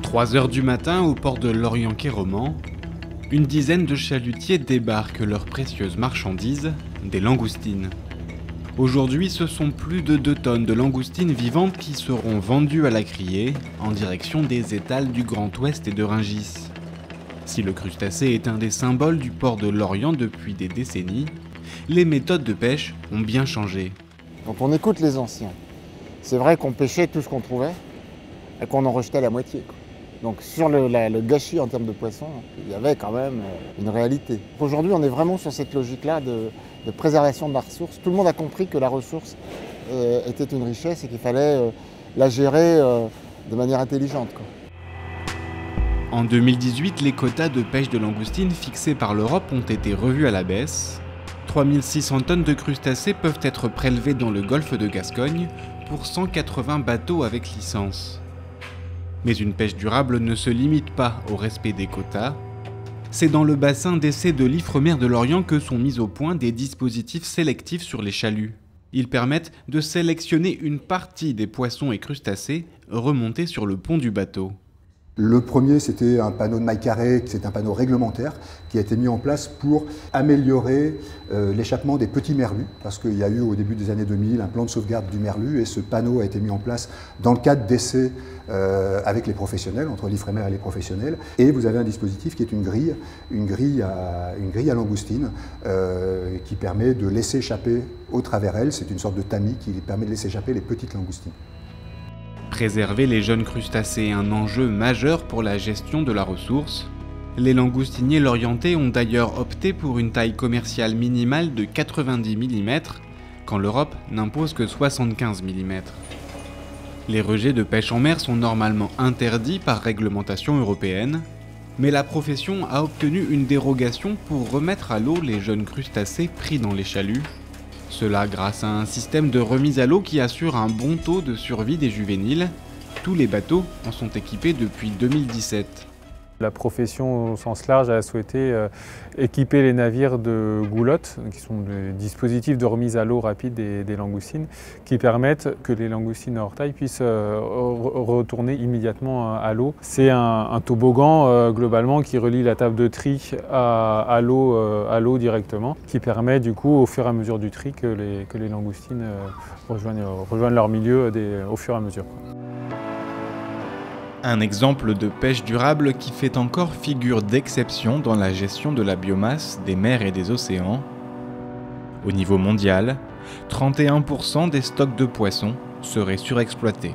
3 heures du matin, au port de Lorient-Quai-Roman, une dizaine de chalutiers débarquent leurs précieuses marchandises, des langoustines. Aujourd'hui, ce sont plus de 2 tonnes de langoustines vivantes qui seront vendues à la criée, en direction des étals du Grand Ouest et de Rungis. Si le crustacé est un des symboles du port de Lorient depuis des décennies, les méthodes de pêche ont bien changé. Quand on écoute les anciens, c'est vrai qu'on pêchait tout ce qu'on trouvait et qu'on en rejetait la moitié. Donc sur le gâchis en termes de poissons, il y avait quand même une réalité. Aujourd'hui, on est vraiment sur cette logique-là de préservation de la ressource. Tout le monde a compris que la ressource était une richesse et qu'il fallait la gérer de manière intelligente. En 2018, les quotas de pêche de langoustines fixés par l'Europe ont été revus à la baisse. 3600 tonnes de crustacés peuvent être prélevées dans le golfe de Gascogne pour 180 bateaux avec licence. Mais une pêche durable ne se limite pas au respect des quotas. C'est dans le bassin d'essai de l'Ifremer de Lorient que sont mis au point des dispositifs sélectifs sur les chaluts. Ils permettent de sélectionner une partie des poissons et crustacés remontés sur le pont du bateau. Le premier, c'était un panneau de maille carrée, c'est un panneau réglementaire qui a été mis en place pour améliorer l'échappement des petits merlus, parce qu'il y a eu au début des années 2000 un plan de sauvegarde du merlu et ce panneau a été mis en place dans le cadre d'essais avec les professionnels, entre l'Ifremer et les professionnels. Et vous avez un dispositif qui est une grille à langoustine qui permet de laisser échapper au travers elle, c'est une sorte de tamis qui permet de laisser échapper les petites langoustines. Préserver les jeunes crustacés est un enjeu majeur pour la gestion de la ressource. Les langoustiniers lorientais ont d'ailleurs opté pour une taille commerciale minimale de 90 mm, quand l'Europe n'impose que 75 mm. Les rejets de pêche en mer sont normalement interdits par réglementation européenne, mais la profession a obtenu une dérogation pour remettre à l'eau les jeunes crustacés pris dans les chaluts. Cela grâce à un système de remise à l'eau qui assure un bon taux de survie des juvéniles. Tous les bateaux en sont équipés depuis 2017. La profession au sens large a souhaité équiper les navires de goulottes, qui sont des dispositifs de remise à l'eau rapide des langoustines, qui permettent que les langoustines hors taille puissent retourner immédiatement à l'eau. C'est un toboggan globalement qui relie la table de tri à l'eau directement, qui permet du coup au fur et à mesure du tri que les langoustines rejoignent leur milieu au fur et à mesure. Un exemple de pêche durable qui fait encore figure d'exception dans la gestion de la biomasse des mers et des océans. Au niveau mondial, 31% des stocks de poissons seraient surexploités.